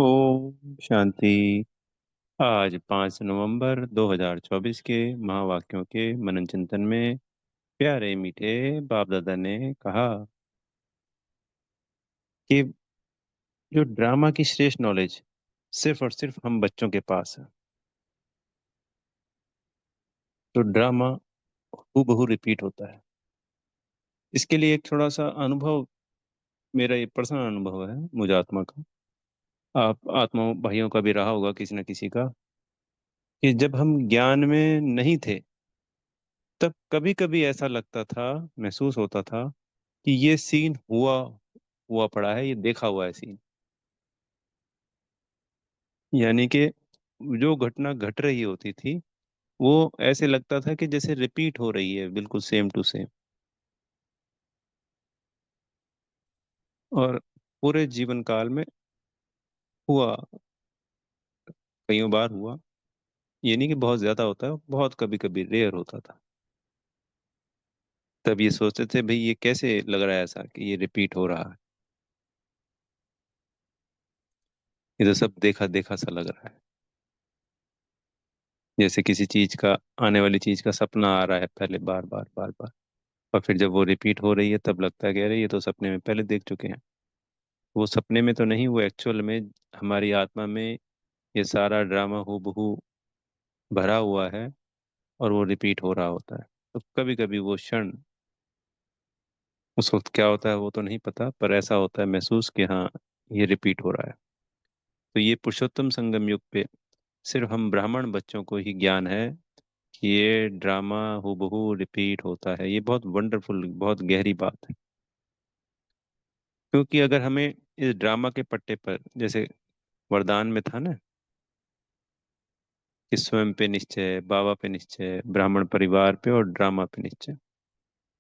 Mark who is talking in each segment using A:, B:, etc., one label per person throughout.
A: ओम शांति। आज 5 नवंबर 2024 के महावाक्यों के मनन चिंतन में प्यारे मीठे बाप दादा ने कहा कि जो ड्रामा की श्रेष्ठ नॉलेज सिर्फ और सिर्फ हम बच्चों के पास है। तो ड्रामा हूबहू रिपीट होता है। इसके लिए एक थोड़ा सा अनुभव, मेरा ये पर्सनल अनुभव है मुझ आत्मा का। आप आत्मा भाइयों का भी रहा होगा किसी न किसी का, कि जब हम ज्ञान में नहीं थे तब कभी कभी ऐसा लगता था, महसूस होता था कि ये सीन हुआ हुआ पड़ा है, ये देखा हुआ है सीन। यानी कि जो घटना घट रही होती थी वो ऐसे लगता था कि जैसे रिपीट हो रही है, बिल्कुल सेम टू सेम। और पूरे जीवन काल में हुआ, कईयों बार हुआ। ये नहीं कि बहुत ज्यादा होता है, बहुत कभी कभी रेयर होता था। तब ये सोचते थे भाई ये कैसे लग रहा है ऐसा कि ये रिपीट हो रहा है, ये तो सब देखा देखा सा लग रहा है। जैसे किसी चीज का, आने वाली चीज का सपना आ रहा है पहले, बार बार बार बार, और फिर जब वो रिपीट हो रही है तब लगता है कि अरे ये तो सपने में पहले देख चुके हैं। वो सपने में तो नहीं, वो एक्चुअल में हमारी आत्मा में ये सारा ड्रामा हूबहू भरा हुआ है और वो रिपीट हो रहा होता है। तो कभी कभी वो क्षण, उस वक्त क्या होता है वो तो नहीं पता, पर ऐसा होता है महसूस कि हाँ ये रिपीट हो रहा है। तो ये पुरुषोत्तम संगम युग पे सिर्फ हम ब्राह्मण बच्चों को ही ज्ञान है कि ये ड्रामा हूबहू रिपीट होता है। ये बहुत वंडरफुल, बहुत गहरी बात है। क्योंकि अगर हमें इस ड्रामा के पट्टे पर, जैसे वरदान में था ना कि स्वयं पे निश्चय, बाबा पे निश्चय, ब्राह्मण परिवार पे और ड्रामा पे निश्चय,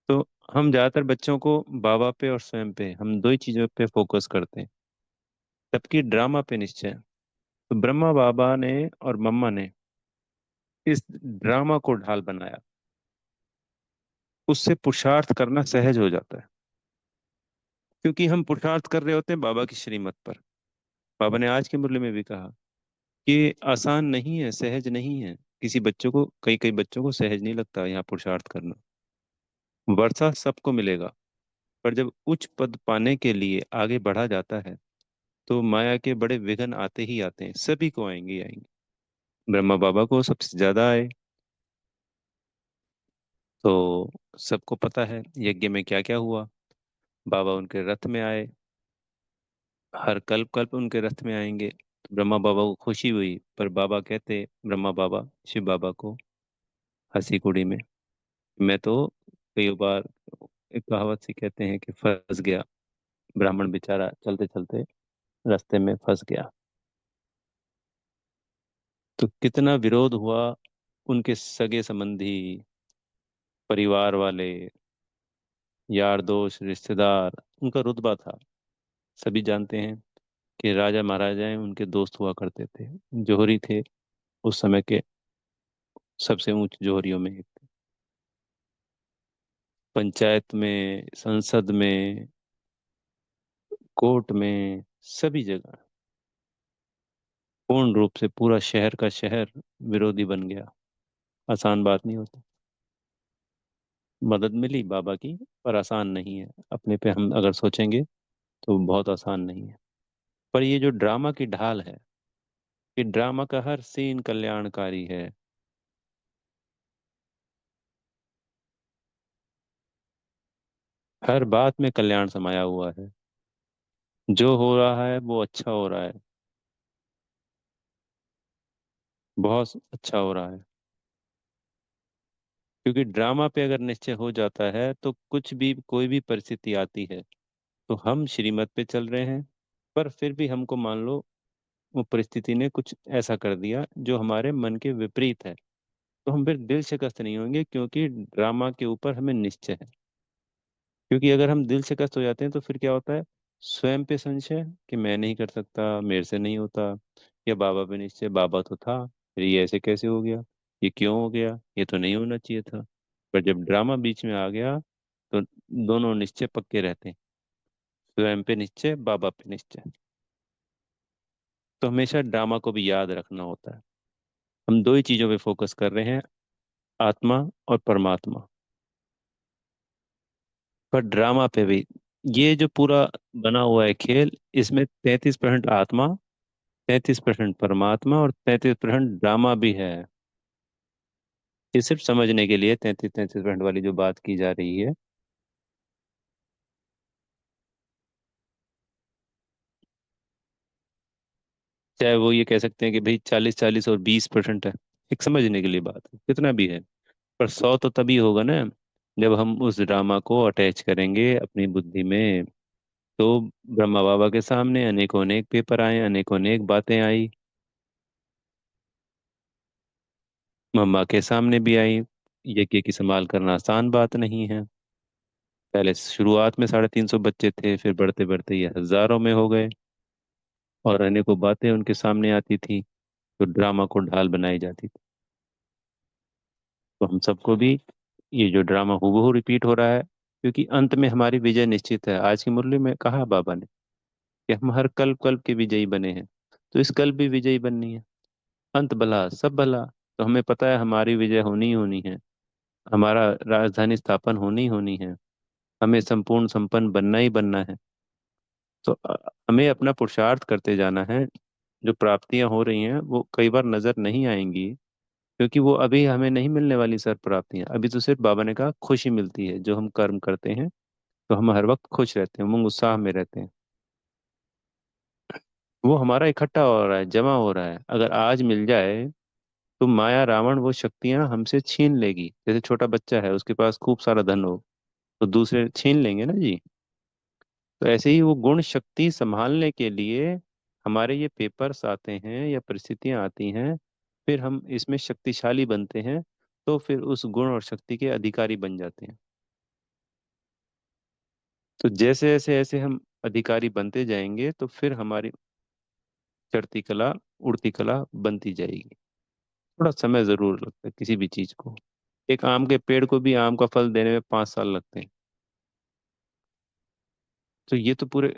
A: तो हम ज्यादातर बच्चों को बाबा पे और स्वयं पे, हम दो ही चीजों पे फोकस करते हैं। जबकि ड्रामा पे निश्चय, तो ब्रह्मा बाबा ने और मम्मा ने इस ड्रामा को ढाल बनाया। उससे पुरुषार्थ करना सहज हो जाता है, क्योंकि हम पुरुषार्थ कर रहे होते हैं बाबा की श्रीमत पर। बाबा ने आज की मुरली में भी कहा कि आसान नहीं है, सहज नहीं है। किसी बच्चों को, कई कई बच्चों को सहज नहीं लगता यहाँ पुरुषार्थ करना। वर्षा सबको मिलेगा, पर जब उच्च पद पाने के लिए आगे बढ़ा जाता है तो माया के बड़े विघ्न आते ही आते हैं, सभी को आएंगे ही आएंगे। ब्रह्मा बाबा को सबसे ज्यादा आए। तो सबको पता है यज्ञ में क्या क्या हुआ। बाबा उनके रथ में आए, हर कल्प कल्प उनके रथ में आएंगे। तो ब्रह्मा बाबा को खुशी हुई, पर बाबा कहते, ब्रह्मा बाबा शिव बाबा को हंसी कुड़ी में, मैं तो कई बार, एक कहावत सी कहते हैं कि फंस गया, ब्राह्मण बेचारा चलते चलते रास्ते में फंस गया। तो कितना विरोध हुआ। उनके सगे संबंधी, परिवार वाले, यार दोस्त, रिश्तेदार, उनका रुतबा था। सभी जानते हैं कि राजा महाराजाएं उनके दोस्त हुआ करते थे, जौहरी थे उस समय के, सबसे ऊंच जौहरियों में एक थे। पंचायत में, संसद में, कोर्ट में, सभी जगह पूर्ण रूप से पूरा शहर का शहर विरोधी बन गया। आसान बात नहीं होती। मदद मिली बाबा की, पर आसान नहीं है। अपने पे हम अगर सोचेंगे तो बहुत आसान नहीं है। पर ये जो ड्रामा की ढाल है, कि ड्रामा का हर सीन कल्याणकारी है। हर बात में कल्याण समाया हुआ है। जो हो रहा है वो अच्छा हो रहा है, बहुत अच्छा हो रहा है। क्योंकि ड्रामा पे अगर निश्चय हो जाता है तो कुछ भी, कोई भी परिस्थिति आती है तो हम श्रीमत पे चल रहे हैं, पर फिर भी हमको मान लो वो परिस्थिति ने कुछ ऐसा कर दिया जो हमारे मन के विपरीत है, तो हम फिर दिल शिकस्त नहीं होंगे, क्योंकि ड्रामा के ऊपर हमें निश्चय है। क्योंकि अगर हम दिल शिकस्त हो जाते हैं तो फिर क्या होता है, स्वयं पे संशय कि मैं नहीं कर सकता, मेरे से नहीं होता। या बाबा पे निश्चय, बाबा तो था, फिर ये ऐसे कैसे हो गया, ये क्यों हो गया, ये तो नहीं होना चाहिए था। पर जब ड्रामा बीच में आ गया तो दोनों निश्चय पक्के रहते हैं। स्वयं पे निश्चय, बाबा पे निश्चय। तो हमेशा ड्रामा को भी याद रखना होता है। हम दो ही चीजों पे फोकस कर रहे हैं, आत्मा और परमात्मा। पर ड्रामा पे भी, ये जो पूरा बना हुआ है खेल, इसमें 33% आत्मा, 33% परमात्मा और 33% ड्रामा भी है। ये सिर्फ समझने के लिए 33-33% वाली जो बात की जा रही है। चाहे वो ये कह सकते हैं कि भाई 40-40 और 20% है, एक समझने के लिए बात है, कितना भी है। पर 100 तो तभी होगा ना, जब हम उस ड्रामा को अटैच करेंगे अपनी बुद्धि में। तो ब्रह्मा बाबा के सामने अनेकों अनेक पेपर आए, अनेकों अनेक बातें आई, मम्मा के सामने भी आई। यज्ञ की संभाल करना आसान बात नहीं है। पहले शुरुआत में 350 बच्चे थे, फिर बढ़ते बढ़ते ये हजारों में हो गए, और अनेकों बातें उनके सामने आती थी, तो ड्रामा को ढाल बनाई जाती थी। तो हम सबको भी ये जो ड्रामा हूबहू रिपीट हो रहा है, क्योंकि अंत में हमारी विजय निश्चित है। आज की मुरली में कहा बाबा ने कि हम हर कल्प कल्प के विजयी बने हैं, तो इस कल्प भी विजयी बननी है। अंत भला सब भला, तो हमें पता है हमारी विजय होनी ही होनी है, हमारा राजधानी स्थापन होनी ही होनी है, हमें संपूर्ण संपन्न बनना ही बनना है। तो हमें अपना पुरुषार्थ करते जाना है। जो प्राप्तियां हो रही हैं वो कई बार नजर नहीं आएंगी, क्योंकि वो अभी हमें नहीं मिलने वाली सर प्राप्तियां। अभी तो सिर्फ बाबा ने कहा खुशी मिलती है, जो हम कर्म करते हैं तो हम हर वक्त खुश रहते हैं, उमंग उत्साह में रहते हैं। वो हमारा इकट्ठा हो रहा है, जमा हो रहा है। अगर आज मिल जाए तो माया रावण वो शक्तियां हमसे छीन लेगी। जैसे छोटा बच्चा है, उसके पास खूब सारा धन हो, तो दूसरे छीन लेंगे ना जी। तो ऐसे ही वो गुण शक्ति संभालने के लिए हमारे ये पेपर्स आते हैं या परिस्थितियां आती हैं, फिर हम इसमें शक्तिशाली बनते हैं, तो फिर उस गुण और शक्ति के अधिकारी बन जाते हैं। तो जैसे जैसे ऐसे हम अधिकारी बनते जाएंगे, तो फिर हमारी चढ़ती कला उड़ती कला बनती जाएगी। थोड़ा समय जरूर लगता है किसी भी चीज को। एक आम के पेड़ को भी आम का फल देने में 5 साल लगते हैं। तो ये तो पूरे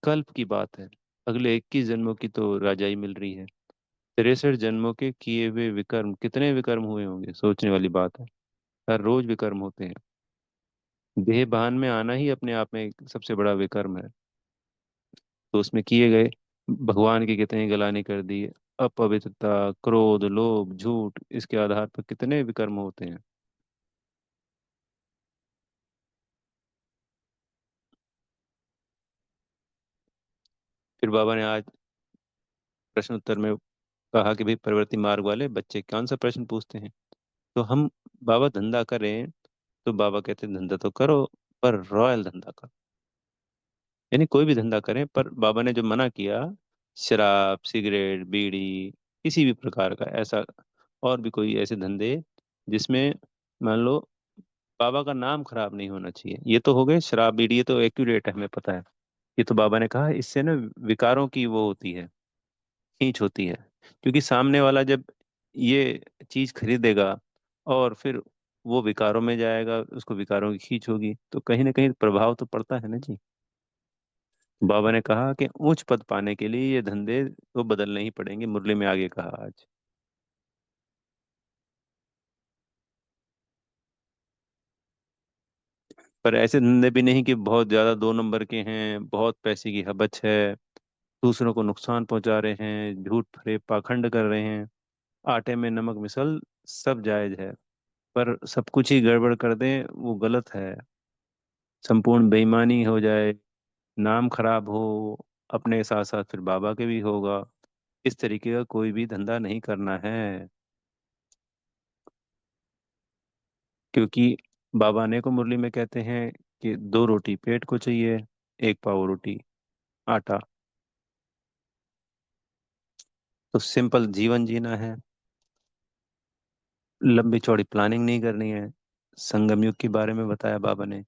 A: कल्प की बात है। अगले 21 जन्मों की तो राजाई मिल रही है। 63 जन्मों के किए हुए विकर्म, कितने विकर्म हुए होंगे, सोचने वाली बात है। हर रोज विकर्म होते हैं। देह भान में आना ही अपने आप में एक सबसे बड़ा विकर्म है। तो उसमें किए गए, भगवान की कितनी गलानी कर दी, अपवित्रता, क्रोध, लोभ, झूठ, इसके आधार पर कितने विकर्म होते हैं। फिर बाबा ने आज प्रश्न उत्तर में कहा कि भाई प्रवृत्ति मार्ग वाले बच्चे कौन सा प्रश्न पूछते हैं। तो हम, बाबा धंधा करें, तो बाबा कहते हैं धंधा तो करो, पर रॉयल धंधा करो। यानी कोई भी धंधा करें, पर बाबा ने जो मना किया, शराब, सिगरेट, बीड़ी, किसी भी प्रकार का ऐसा, और भी कोई ऐसे धंधे जिसमें, मान लो, बाबा का नाम खराब नहीं होना चाहिए। ये तो हो गए शराब बीड़ी, ये तो एक्यूरेट है, हमें पता है। ये तो बाबा ने कहा इससे ना विकारों की वो होती है, खींच होती है। क्योंकि सामने वाला जब ये चीज खरीदेगा और फिर वो विकारों में जाएगा, उसको विकारों की खींच होगी, तो कहीं ना कहीं प्रभाव तो पड़ता है ना जी। बाबा ने कहा कि उच्च पद पाने के लिए ये धंधे तो बदलने ही पड़ेंगे, मुरली में आगे कहा आज। पर ऐसे धंधे भी नहीं कि बहुत ज्यादा 2 नंबर के हैं, बहुत पैसे की हबच है, दूसरों को नुकसान पहुंचा रहे हैं, झूठ फरेब पाखंड कर रहे हैं। आटे में नमक मिसल सब जायज है, पर सब कुछ ही गड़बड़ कर दें वो गलत है। संपूर्ण बेईमानी हो जाए, नाम खराब हो, अपने साथ साथ फिर बाबा के भी होगा। इस तरीके का कोई भी धंधा नहीं करना है। क्योंकि बाबा ने को मुरली में कहते हैं कि 2 रोटी पेट को चाहिए, एक पाव रोटी आटा। तो सिंपल जीवन जीना है, लंबी चौड़ी प्लानिंग नहीं करनी है। संगम युग के बारे में बताया बाबा ने,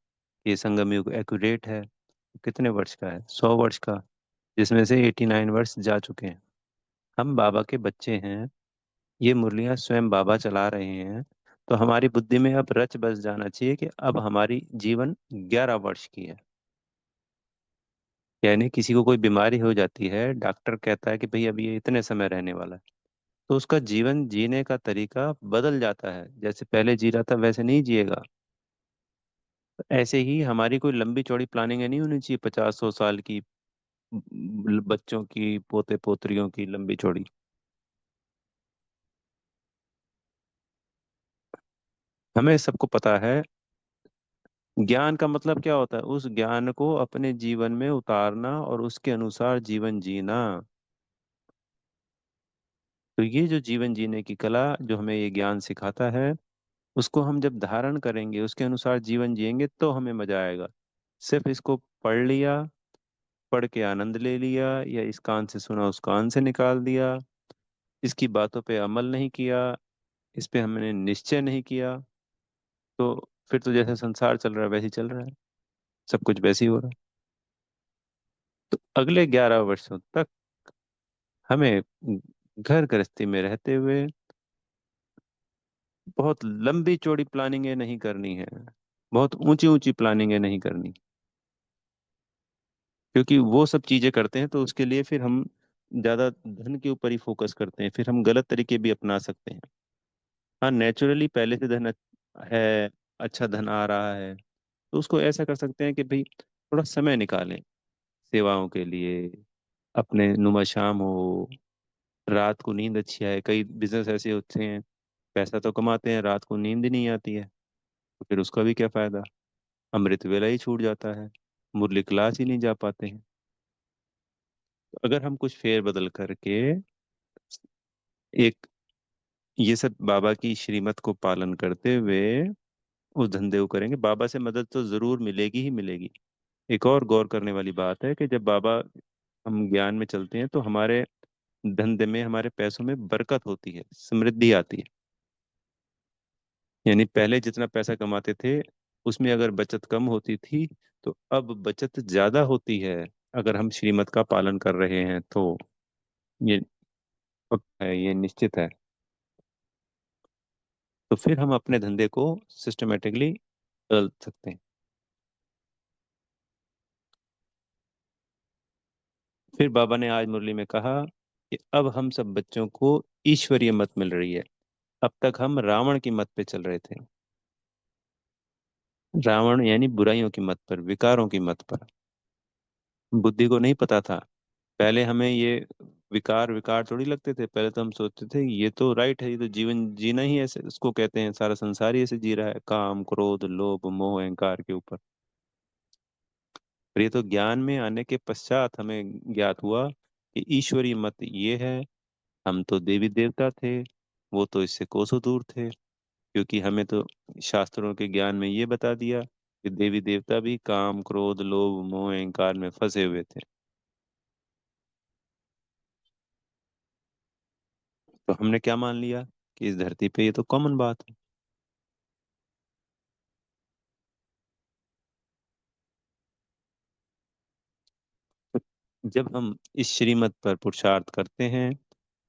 A: ये संगम युग एक्यूरेट है। कितने वर्ष का है, 100 वर्ष का, जिसमें से 89 वर्ष जा चुके हैं। हम बाबा के बच्चे हैं, ये मुरलियां स्वयं बाबा चला रहे हैं। तो हमारी बुद्धि में अब रच बस जाना चाहिए कि अब हमारी जीवन 11 वर्ष की है। यानी किसी को कोई बीमारी हो जाती है, डॉक्टर कहता है कि भाई अभी ये इतने समय रहने वाला है, तो उसका जीवन जीने का तरीका बदल जाता है, जैसे पहले जी रहा था वैसे नहीं जिएगा। ऐसे ही हमारी कोई लंबी चौड़ी प्लानिंग नहीं होनी चाहिए 50-100 साल की, बच्चों की, पोते पोतरियों की लंबी चौड़ी। हमें सबको पता है, ज्ञान का मतलब क्या होता है, उस ज्ञान को अपने जीवन में उतारना और उसके अनुसार जीवन जीना। तो ये जो जीवन जीने की कला जो हमें ये ज्ञान सिखाता है, उसको हम जब धारण करेंगे, उसके अनुसार जीवन जिएंगे, तो हमें मजा आएगा। सिर्फ इसको पढ़ लिया, पढ़ के आनंद ले लिया, या इस कान से सुना उस कान से निकाल दिया, इसकी बातों पे अमल नहीं किया, इस पे हमने निश्चय नहीं किया, तो फिर तो जैसे संसार चल रहा है वैसे ही चल रहा है, सब कुछ वैसे ही हो रहा है। तो अगले 11 वर्षों तक हमें घर गृहस्थी में रहते हुए बहुत लंबी चौड़ी प्लानिंगें नहीं करनी है, बहुत ऊंची ऊंची प्लानिंगें नहीं करनी। क्योंकि वो सब चीजें करते हैं तो उसके लिए फिर हम ज्यादा धन के ऊपर ही फोकस करते हैं, फिर हम गलत तरीके भी अपना सकते हैं। हाँ, नेचुरली पहले से है, अच्छा धन आ रहा है, तो उसको ऐसा कर सकते हैं कि भाई थोड़ा समय निकालें सेवाओं के लिए, अपने नुमा शाम हो, रात को नींद अच्छी आए। कई बिजनेस ऐसे होते हैं, पैसा तो कमाते हैं, रात को नींद ही नहीं आती है, तो फिर उसका भी क्या फायदा, अमृत वेला ही छूट जाता है, मुरली क्लास ही नहीं जा पाते हैं। तो अगर हम कुछ फेर बदल करके एक ये सब बाबा की श्रीमत को पालन करते हुए उस धंधे को करेंगे, बाबा से मदद तो जरूर मिलेगी ही मिलेगी। एक और गौर करने वाली बात है कि जब बाबा, हम ज्ञान में चलते हैं तो हमारे धंधे में, हमारे पैसों में बरकत होती है, समृद्धि आती है। यानी पहले जितना पैसा कमाते थे उसमें अगर बचत कम होती थी, तो अब बचत ज्यादा होती है, अगर हम श्रीमत का पालन कर रहे हैं तो। ये पक्का है, ये निश्चित है। तो फिर हम अपने धंधे को सिस्टमेटिकली बदल सकते हैं। फिर बाबा ने आज मुरली में कहा कि अब हम सब बच्चों को ईश्वरीय मत मिल रही है। अब तक हम रावण की मत पे चल रहे थे, रावण यानी बुराइयों की मत पर, विकारों की मत पर। बुद्धि को नहीं पता था, पहले हमें ये विकार विकार थोड़ी लगते थे, पहले तो हम सोचते थे ये तो राइट है, ये तो जीवन जीना ही ऐसे उसको कहते हैं, सारा संसार ही ऐसे जी रहा है, काम क्रोध लोभ मोह अहंकार के ऊपर। पर ये तो ज्ञान में आने के पश्चात हमें ज्ञात हुआ कि ईश्वरीय मत ये है। हम तो देवी देवता थे, वो तो इससे कोसों दूर थे, क्योंकि हमें तो शास्त्रों के ज्ञान में ये बता दिया कि देवी देवता भी काम क्रोध लोभ मोह अहंकार में फंसे हुए थे। तो हमने क्या मान लिया कि इस धरती पे ये तो कॉमन बात है। जब हम इस श्रीमत पर पुरुषार्थ करते हैं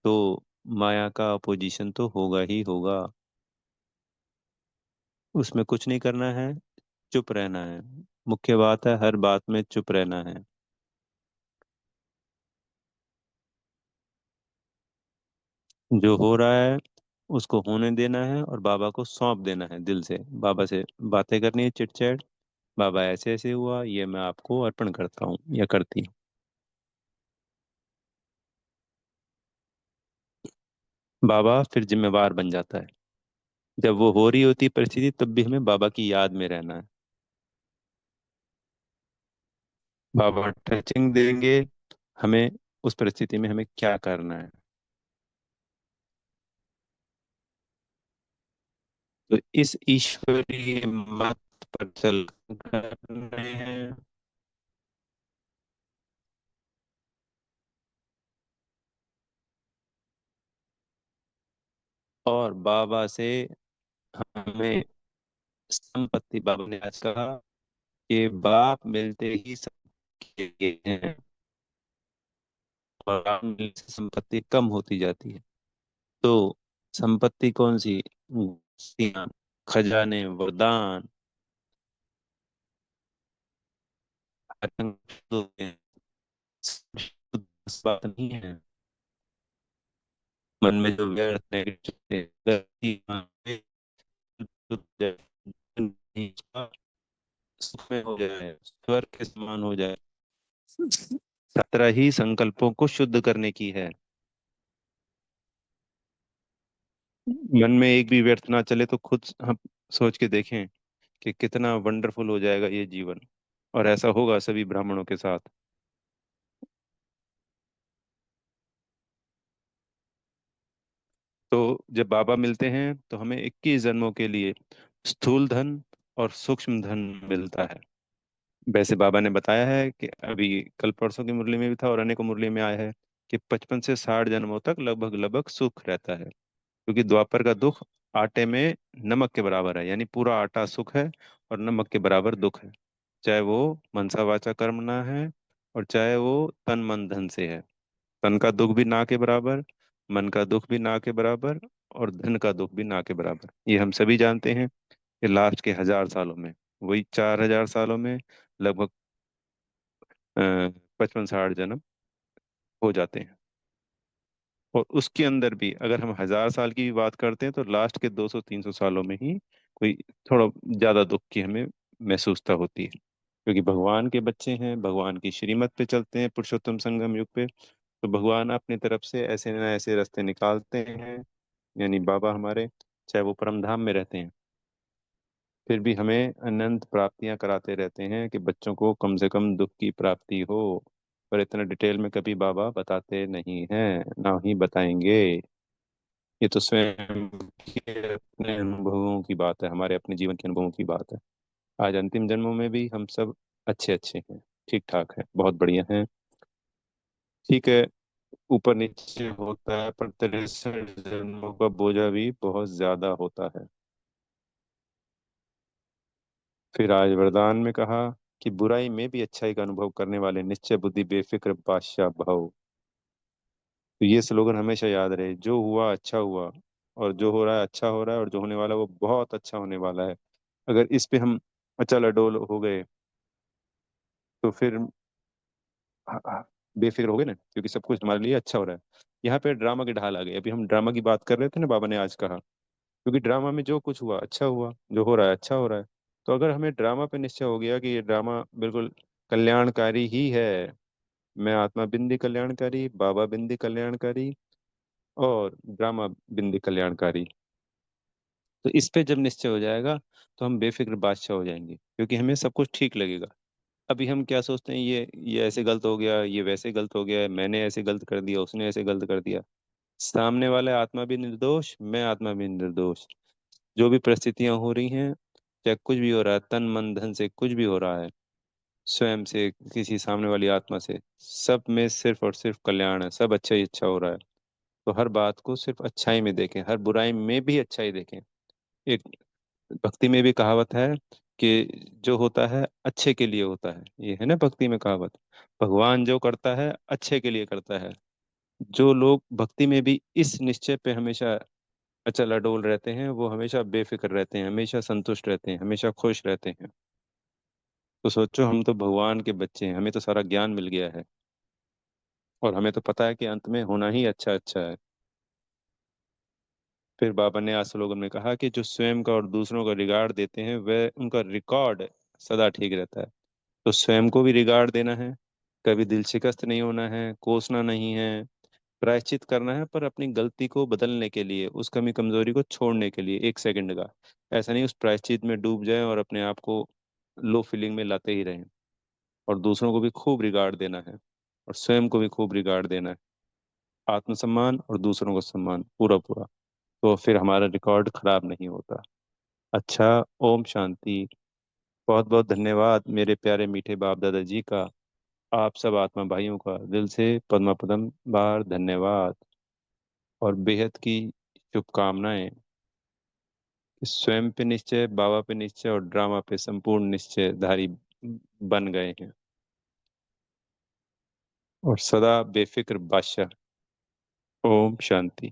A: तो माया का अपोजिशन तो होगा ही होगा, उसमें कुछ नहीं करना है, चुप रहना है। मुख्य बात है, हर बात में चुप रहना है। जो हो रहा है उसको होने देना है और बाबा को सौंप देना है, दिल से बाबा से बातें करनी है, चिट चैट, बाबा ऐसे ऐसे हुआ, ये मैं आपको अर्पण करता हूँ या करती हूँ। बाबा फिर जिम्मेवार बन जाता है। जब वो हो रही होती है परिस्थिति, तब भी हमें बाबा की याद में रहना है। बाबा टचिंग देंगे हमें, उस परिस्थिति में हमें क्या करना है। तो इस ईश्वरीय मत पर चल करने हैं, और बाबा से हमें संपत्ति, बाबा ने आज कहा कि बाप मिलते ही सबके लिए हैं, और बाप मिलने से संपत्ति कम होती जाती है। तो संपत्ति कौन सी, सियां, खजाने, वरदान, आतंक होते हैं, शुद्ध बात नहीं है। मन में जो व्यर्थ नेगेटिव सुख में हो जाए, स्वर्ग के समान हो जाए। 17 ही संकल्पों को शुद्ध करने की है। मन में एक भी व्यर्थ ना चले तो खुद हम सोच के देखें कि कितना वंडरफुल हो जाएगा ये जीवन। और ऐसा होगा सभी ब्राह्मणों के साथ। तो जब बाबा मिलते हैं तो हमें 21 जन्मों के लिए स्थूल धन और सूक्ष्म धन मिलता है। वैसे बाबा ने बताया है कि अभी कल परसों की मुरली में भी था और अनेकों मुरली में आया है कि 55 से 60 जन्मों तक लगभग लगभग सुख रहता है। क्योंकि द्वापर का दुख आटे में नमक के बराबर है, यानी पूरा आटा सुख है और नमक के बराबर दुख है। चाहे वो मनसा वाचा कर्म ना है, और चाहे वो तन मन धन से है। तन का दुख भी ना के बराबर, मन का दुख भी ना के बराबर, और धन का दुख भी ना के बराबर। ये हम सभी जानते हैं कि लास्ट के 1000 सालों में, वही 4000 सालों में लगभग 55 60 जन्म हो जाते हैं। और उसके अंदर भी अगर हम 1000 साल की भी बात करते हैं तो लास्ट के 200 300 सालों में ही कोई थोड़ा ज्यादा दुख की हमें महसूसता होती है। क्योंकि भगवान के बच्चे हैं, भगवान की श्रीमत पे चलते हैं, पुरुषोत्तम संगम युग पे। तो भगवान अपनी तरफ से ऐसे न ऐसे रास्ते निकालते हैं, यानी बाबा हमारे, चाहे वो परम धाम में रहते हैं, फिर भी हमें अनंत प्राप्तियां कराते रहते हैं कि बच्चों को कम से कम दुख की प्राप्ति हो। पर इतना डिटेल में कभी बाबा बताते नहीं हैं, ना ही बताएंगे। ये तो स्वयं के अपने अनुभवों की बात है, हमारे अपने जीवन के अनुभवों की बात है। आज अंतिम जन्मों में भी हम सब अच्छे अच्छे हैं, ठीक ठाक है, बहुत बढ़िया हैं। ठीक है, ऊपर नीचे होता है, पर 63 जन्मों का बोझा भी बहुत ज्यादा होता है। फिर आज वरदान में कहा कि बुराई में भी अच्छाई का अनुभव करने वाले निश्चय बुद्धि बेफिक्र बादशाह भव। तो ये स्लोगन हमेशा याद रहे, जो हुआ अच्छा हुआ, और जो हो रहा है अच्छा हो रहा है, और जो होने वाला है वो बहुत अच्छा होने वाला है। अगर इस पे हम अचल अडोल हो गए तो फिर बेफिक्र हो गए ना, क्योंकि सब कुछ हमारे लिए अच्छा हो रहा है। यहाँ पे ड्रामा की ढाल आ गई। अभी हम ड्रामा की बात कर रहे थे ना, बाबा ने आज कहा, क्योंकि ड्रामा में जो कुछ हुआ अच्छा हुआ, जो हो रहा है अच्छा हो रहा है। तो अगर हमें ड्रामा पे निश्चय हो गया कि ये ड्रामा बिल्कुल कल्याणकारी ही है, मैं आत्मा बिंदी कल्याणकारी, बाबा बिंदी कल्याणकारी, और ड्रामा बिंदी कल्याणकारी, तो इस पे जब निश्चय हो जाएगा तो हम बेफिक्र बादशाह हो जाएंगे, क्योंकि हमें सब कुछ ठीक लगेगा। अभी हम क्या सोचते हैं, ये ऐसे गलत हो गया, ये वैसे गलत हो गया, मैंने ऐसे गलत कर दिया, उसने ऐसे गलत कर दिया। सामने वाले आत्मा भी निर्दोष, मैं आत्मा भी निर्दोष। जो भी परिस्थितियां हो रही हैं, चाहे कुछ भी हो रहा है, तन मन धन से कुछ भी हो रहा है, स्वयं से, किसी सामने वाली आत्मा से, सब में सिर्फ और सिर्फ कल्याण है, सब अच्छा ही अच्छा हो रहा है। तो हर बात को सिर्फ अच्छाई में देखें, हर बुराई में भी अच्छाई देखें। एक भक्ति में भी कहावत है कि जो होता है अच्छे के लिए होता है, ये है ना भक्ति में कहावत। भगवान जो करता है अच्छे के लिए करता है। जो लोग भक्ति में भी इस निश्चय पे हमेशा अचल अडोल रहते हैं, वो हमेशा बेफिक्र रहते हैं, हमेशा संतुष्ट रहते हैं, हमेशा खुश रहते हैं। तो सोचो, हम तो भगवान के बच्चे हैं, हमें तो सारा ज्ञान मिल गया है, और हमें तो पता है कि अंत में होना ही अच्छा अच्छा है। फिर बाबा ने आज स्लोगन में कहा कि जो स्वयं का और दूसरों का रिगार्ड देते हैं वह उनका रिकॉर्ड सदा ठीक रहता है। तो स्वयं को भी रिगार्ड देना है, कभी दिल शिकस्त नहीं होना है, कोसना नहीं है, प्रायश्चित करना है, पर अपनी गलती को बदलने के लिए, उस कमी कमजोरी को छोड़ने के लिए 1 सेकंड का। ऐसा नहीं उस प्रायश्चित में डूब जाए और अपने आप को लो फीलिंग में लाते ही रहें। और दूसरों को भी खूब रिगार्ड देना है, और स्वयं को भी खूब रिगार्ड देना है। आत्मसम्मान और दूसरों का सम्मान पूरा पूरा। तो फिर हमारा रिकॉर्ड खराब नहीं होता। अच्छा, ओम शांति। बहुत बहुत धन्यवाद मेरे प्यारे मीठे बाप दादाजी का, आप सब आत्मा भाइयों का दिल से पद्मा पदम बार धन्यवाद। और बेहद की शुभकामनाएं कि स्वयं पे निश्चय, बाबा पे निश्चय, और ड्रामा पे संपूर्ण निश्चयधारी बन गए हैं, और सदा बेफिक्र बादशाह। ओम शांति।